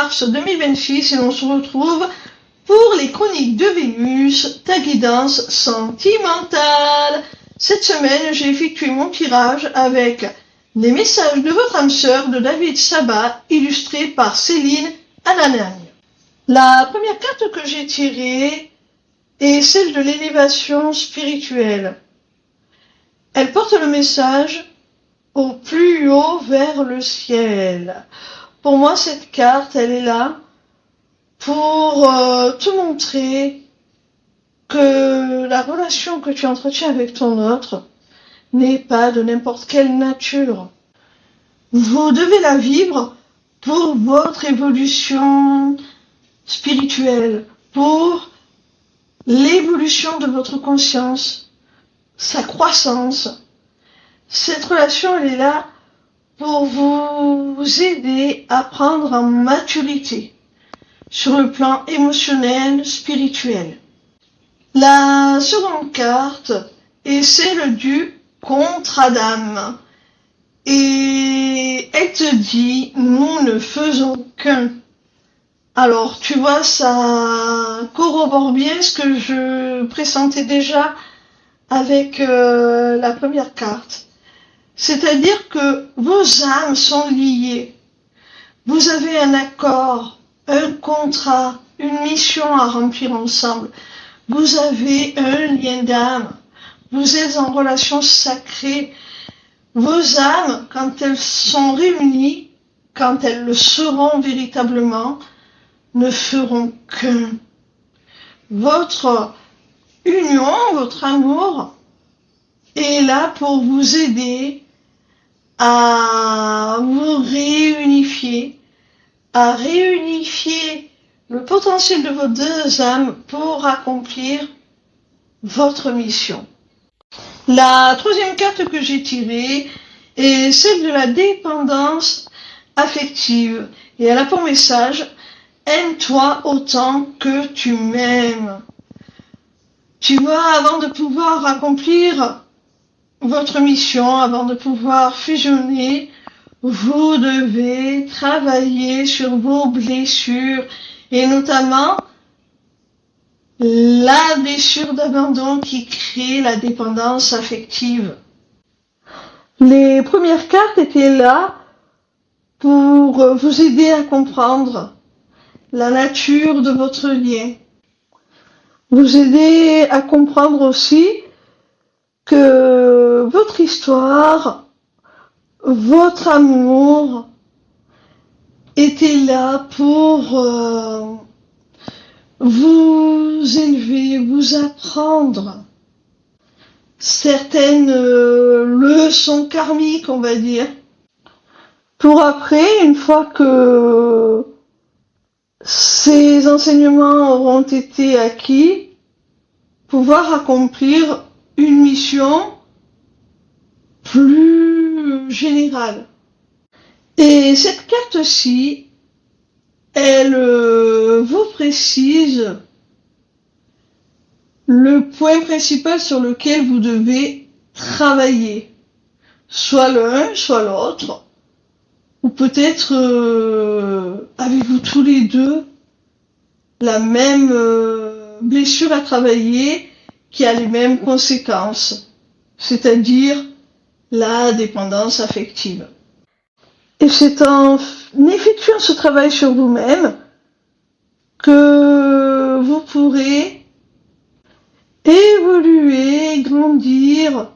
mars 2026 et l'on se retrouve pour les chroniques de Vénus, ta guidance sentimentale. Cette semaine, j'ai effectué mon tirage avec les messages de votre âme sœur de David Sabat, illustrés par Céline Alanagne. La première carte que j'ai tirée est celle de l'élévation spirituelle. Elle porte le message au plus haut vers le ciel. Pour moi, cette carte, elle est là pour te montrer que la relation que tu entretiens avec ton autre n'est pas de n'importe quelle nature. Vous devez la vivre pour votre évolution spirituelle, pour l'évolution de votre conscience, sa croissance. Cette relation, elle est là pour vous aider à prendre en maturité sur le plan émotionnel, spirituel. La seconde carte est celle du contre-Adam. Et elle te dit, nous ne faisons qu'un. Alors, tu vois, ça corrobore bien ce que je pressentais déjà avec la première carte. C'est-à-dire que vos âmes sont liées. Vous avez un accord, un contrat, une mission à remplir ensemble. Vous avez un lien d'âme. Vous êtes en relation sacrée. Vos âmes, quand elles sont réunies, quand elles le seront véritablement, ne feront qu'un. Votre union, votre amour est là pour vous aider à vous réunifier, à réunifier le potentiel de vos deux âmes pour accomplir votre mission. La troisième carte que j'ai tirée est celle de la dépendance affective. Et elle a pour message, aime-toi autant que tu m'aimes. Tu vois, avant de pouvoir accomplir votre mission, avant de pouvoir fusionner, vous devez travailler sur vos blessures et notamment la blessure d'abandon qui crée la dépendance affective. Les premières cartes étaient là pour vous aider à comprendre la nature de votre lien. Vous aider à comprendre aussi que votre histoire, votre amour était là pour vous élever, vous apprendre certaines leçons karmiques, on va dire, pour après, une fois que ces enseignements auront été acquis, pouvoir accomplir une mission plus générale. Et cette carte-ci, elle vous précise le point principal sur lequel vous devez travailler. Soit l'un, soit l'autre. Ou peut-être avez-vous tous les deux la même blessure à travailler qui a les mêmes conséquences, c'est-à-dire la dépendance affective. Et c'est en effectuant ce travail sur vous-même que vous pourrez évoluer, grandir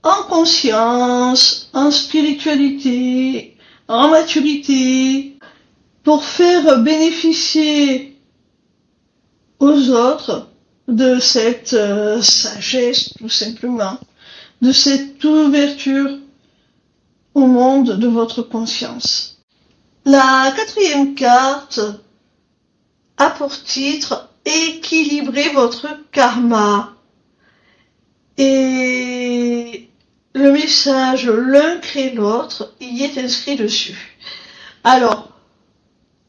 en conscience, en spiritualité, en maturité, pour faire bénéficier aux autres de cette sagesse, tout simplement, de cette ouverture au monde de votre conscience. La quatrième carte a pour titre « Équilibrer votre karma ». Et le message « L'un crée l'autre » y est inscrit dessus. Alors,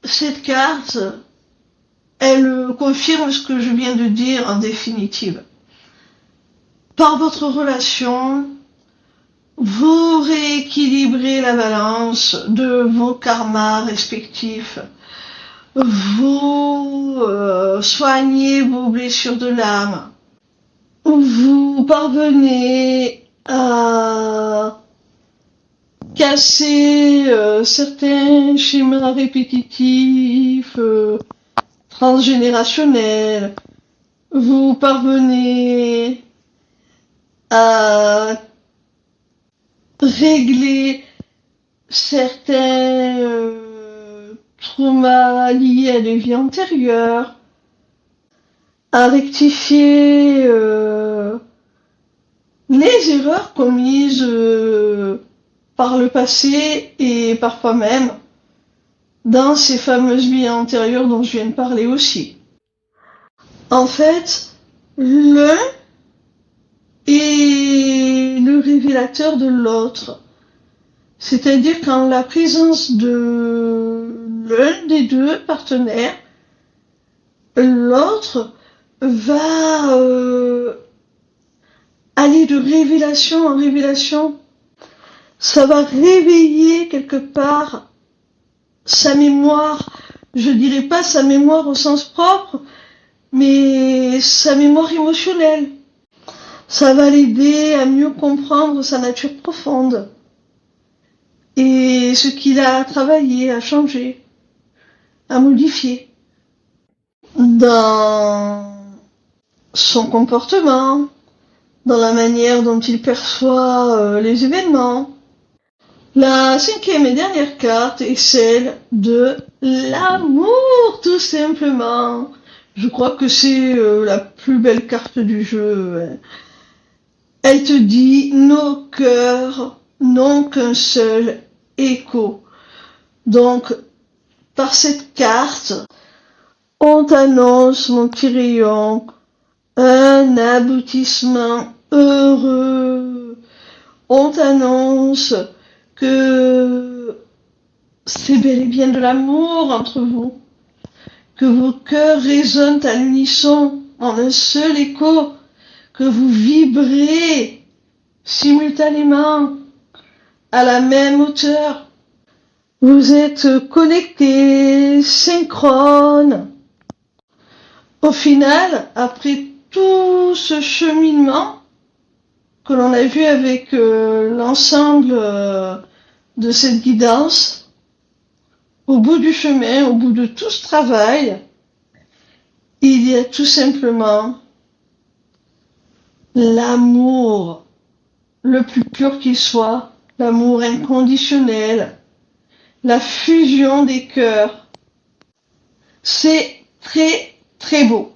cette carte, elle confirme ce que je viens de dire en définitive. Par votre relation, vous rééquilibrez la balance de vos karmas respectifs. vous soignez vos blessures de l'âme, vous parvenez à casser certains schémas répétitifs, transgénérationnels, vous parvenez à régler certains traumas liés à des vies antérieures, à rectifier les erreurs commises par le passé et parfois même dans ces fameuses vies antérieures dont je viens de parler aussi. En fait, l'un est le révélateur de l'autre. C'est-à-dire qu'en la présence de l'un des deux partenaires, l'autre va aller de révélation en révélation. Ça va réveiller quelque part sa mémoire. Je dirais pas sa mémoire au sens propre, mais sa mémoire émotionnelle. Ça va l'aider à mieux comprendre sa nature profonde et ce qu'il a à travailler, à changer, à modifier dans son comportement, dans la manière dont il perçoit les événements. La cinquième et dernière carte est celle de l'amour, tout simplement. Je crois que c'est la plus belle carte du jeu. Elle te dit, nos cœurs n'ont qu'un seul écho. Donc, par cette carte, on t'annonce, mon petit rayon, un aboutissement heureux. On t'annonce que c'est bel et bien de l'amour entre vous, que vos cœurs résonnent à l'unisson, en un seul écho, que vous vibrez simultanément à la même hauteur. Vous êtes connectés, synchrones. Au final, après tout ce cheminement que l'on a vu avec l'ensemble de cette guidance, au bout du chemin, au bout de tout ce travail, il y a tout simplement l'amour le plus pur qui soit, l'amour inconditionnel, la fusion des cœurs. C'est très, très beau.